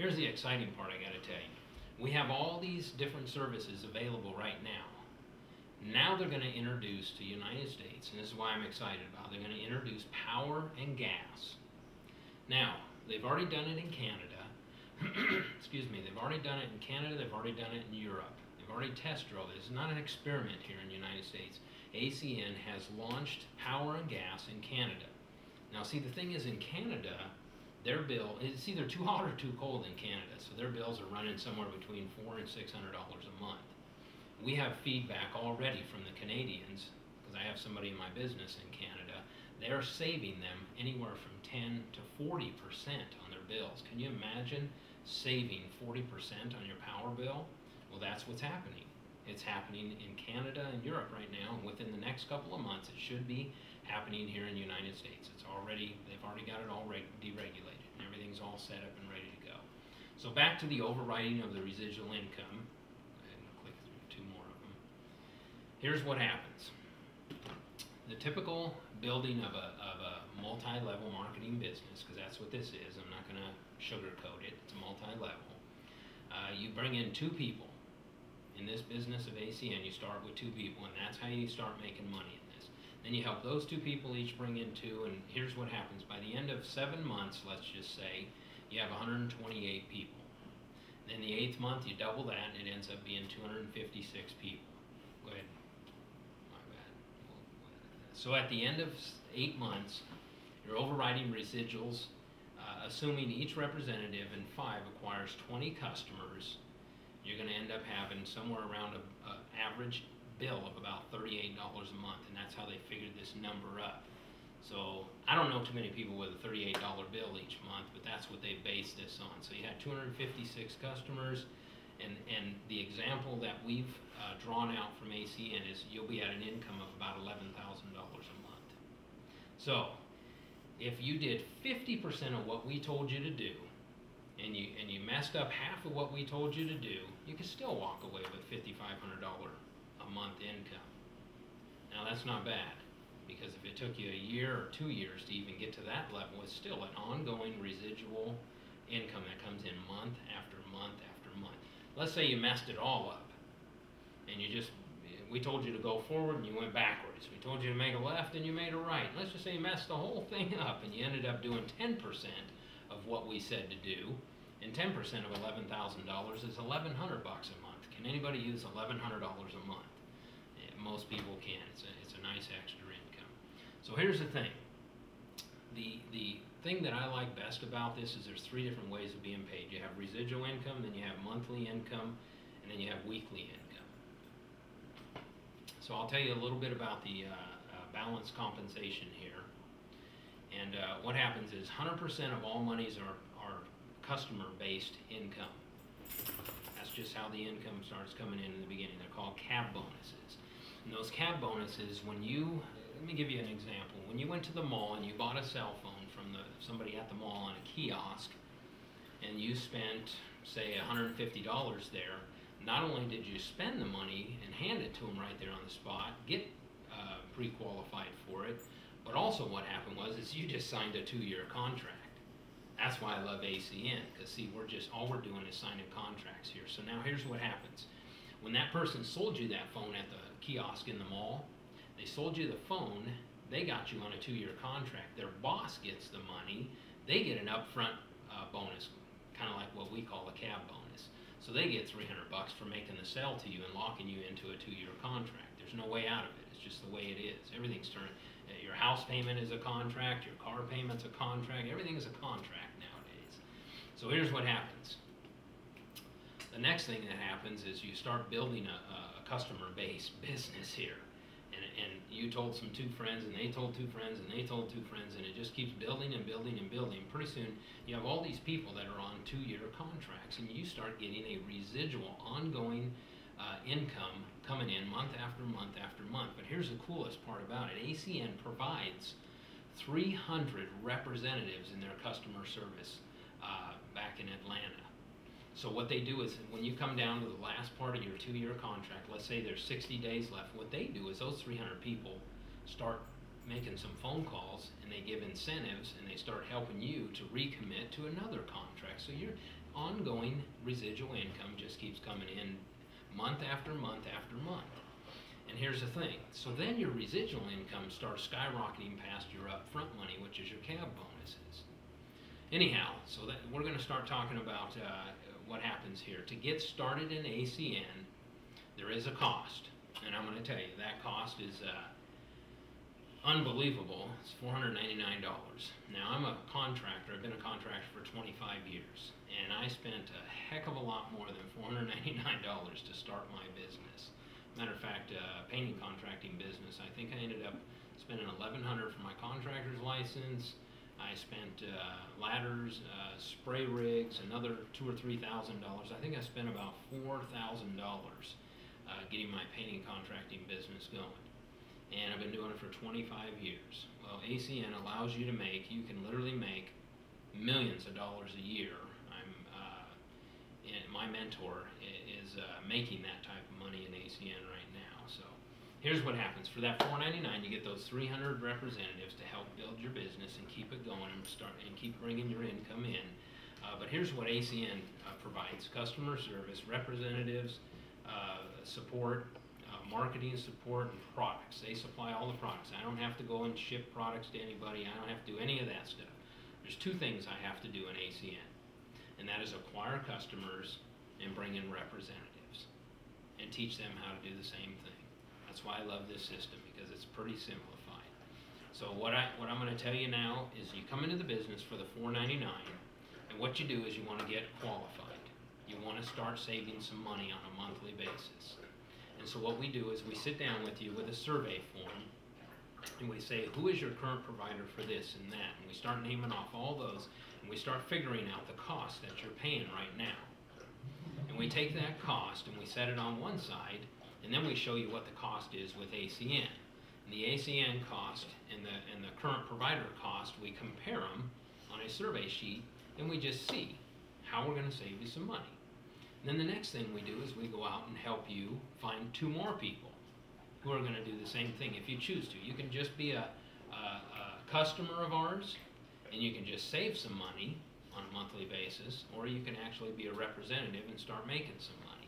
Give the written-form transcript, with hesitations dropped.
Here's the exciting part I got to tell you. We have all these different services available right now. Now they're going to introduce to the United States, and this is why I'm excited about it, they're going to introduce power and gas. Now, they've already done it in Canada. Excuse me, they've already done it in Canada, they've already done it in Europe. They've already test drove it. It's not an experiment here in the United States. ACN has launched power and gas in Canada. Now see, the thing is, in Canada, their bill, it's either too hot or too cold in Canada, so their bills are running somewhere between $400 and $600 a month. We have feedback already from the Canadians, because I have somebody in my business in Canada. They're saving them anywhere from 10 to 40% on their bills. Can you imagine saving 40% on your power bill? Well, that's what's happening. It's happening in Canada and Europe right now, and within the next couple of months, it should be happening here in the United States. They've already got it all deregulated, and everything's all set up and ready to go. So back to the overriding of the residual income. Go ahead and click through two more of them. Here's what happens. The typical building of a multi-level marketing business, because that's what this is, I'm not going to sugarcoat it, it's a multi-level. You bring in two people. In this business of ACN, you start with two people, and that's how you start making money in this. Then you help those two people each bring in two, and here's what happens. By the end of 7 months, let's just say, you have 128 people. Then the 8th month, you double that, and it ends up being 256 people. Go ahead. My bad. So at the end of 8 months, your overriding residuals, assuming each representative in 5 acquires 20 customers, you're going to end up having somewhere around an average bill of about $38 a month, and that's how they figured this number up. So I don't know too many people with a $38 bill each month, but that's what they based this on. So you had 256 customers, and the example that we've drawn out from ACN is you'll be at an income of about $11,000 a month. So if you did 50% of what we told you to do, and you messed up half of what we told you to do, you can still walk away with $5,500 a month income. Now that's not bad, because if it took you a year or 2 years to even get to that level, it's still an ongoing residual income that comes in month after month after month. Let's say you messed it all up, and we told you to go forward and you went backwards. We told you to make a left and you made a right. Let's just say you messed the whole thing up and you ended up doing 10% of what we said to do, and 10% of $11,000 is $1,100 a month. Can anybody use $1,100 a month? Most people can. It's a nice extra income. So here's the thing. The thing that I like best about this is there's 3 different ways of being paid. You have residual income, then you have monthly income, and then you have weekly income. So I'll tell you a little bit about the balanced compensation here. And what happens is 100% of all monies are customer-based income. That's just how the income starts coming in the beginning. They're called cab bonuses. And those cab bonuses, let me give you an example. When you went to the mall and you bought a cell phone from somebody at the mall on a kiosk, and you spent, say, $150 there, not only did you spend the money and hand it to them right there on the spot, get pre-qualified for it, but also what happened is you just signed a 2-year contract. That's why I love ACN, because see, all we're doing is signing contracts here. So now here's what happens. When that person sold you that phone at the kiosk in the mall, they sold you the phone, they got you on a 2-year contract. Their boss gets the money, they get an upfront bonus, kind of like what we call a cab bonus. So they get $300 for making the sale to you and locking you into a 2-year contract. There's no way out of it. It's just the way it is. Everything's turning. Your house payment is a contract, your car payment's a contract, everything is a contract nowadays. So here's what happens. The next thing that happens is you start building a customer-based business here. And you told some 2 friends, and they told 2 friends, and they told 2 friends, and it just keeps building and building and building. Pretty soon, you have all these people that are on 2-year contracts, and you start getting a residual, ongoing income coming in month after month after month. But here's the coolest part about it. ACN provides 300 representatives in their customer service back in Atlanta. So what they do is when you come down to the last part of your 2-year contract, let's say there's 60 days left, what they do is those 300 people start making some phone calls, and they give incentives, and they start helping you to recommit to another contract. So ongoing residual income just keeps coming in month after month after month. And here's the thing, so then your residual income starts skyrocketing past your upfront money, which is your cab bonuses. Anyhow, so that we're going to start talking about what happens here. To get started in ACN, there is a cost, and I'm going to tell you that cost is unbelievable. It's $499. Now, I'm a contractor. I've been a contractor for 25 years, and I spent a heck of a lot more than $499 to start my business. Matter of fact, painting contracting business, I think I ended up spending $1,100 for my contractor's license. I spent ladders, spray rigs, another $2,000 or $3,000. I think I spent about $4,000 getting my painting contracting business going. And I've been doing it for 25 years. Well, ACN allows you to make, you can literally make millions of dollars a year. My mentor is making that type of money in ACN right now. So here's what happens. For that $499, you get those 300 representatives to help build your business and keep it going and keep bringing your income in. But here's what ACN provides: customer service, representatives, support, marketing support, and products. They supply all the products. I don't have to go and ship products to anybody. I don't have to do any of that stuff. There's two things I have to do in ACN, and that is acquire customers and bring in representatives and teach them how to do the same thing. That's why I love this system, because it's pretty simplified. So what I'm going to tell you now is you come into the business for the $499, and what you do is you want to get qualified. You want to start saving some money on a monthly basis. And so what we do is we sit down with you with a survey form, and we say, who is your current provider for this and that? And we start naming off all those, and we start figuring out the cost that you're paying right now. And we take that cost and we set it on one side, and then we show you what the cost is with ACN. And the ACN cost and the current provider cost, we compare them on a survey sheet, and we just see how we're going to save you some money. And then the next thing we do is we go out and help you find 2 more people who are going to do the same thing if you choose to. You can just be a customer of ours, and you can just save some money on a monthly basis, or you can actually be a representative and start making some money.